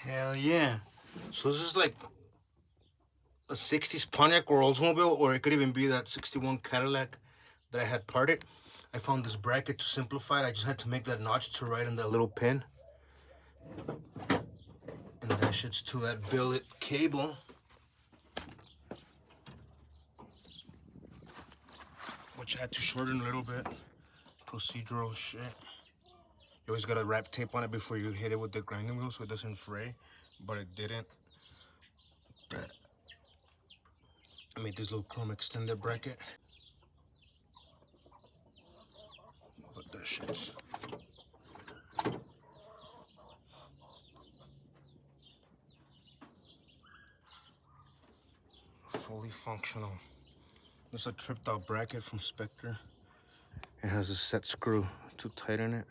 Hell yeah. So this is like a 60s Pontiac or Oldsmobile, or it could even be that 61 Cadillac that I had parted. I found this bracket to simplify it. I just had to make that notch to right in that little pin. And that shit's to that billet cable. Which I had to shorten a little bit. Procedural shit. You always gotta wrap tape on it before you hit it with the grinding wheel so it doesn't fray. But it didn't. But I made this little chrome extender bracket. But that shit's fully functional. This is a tripped out bracket from Spectre. It has a set screw to tighten it.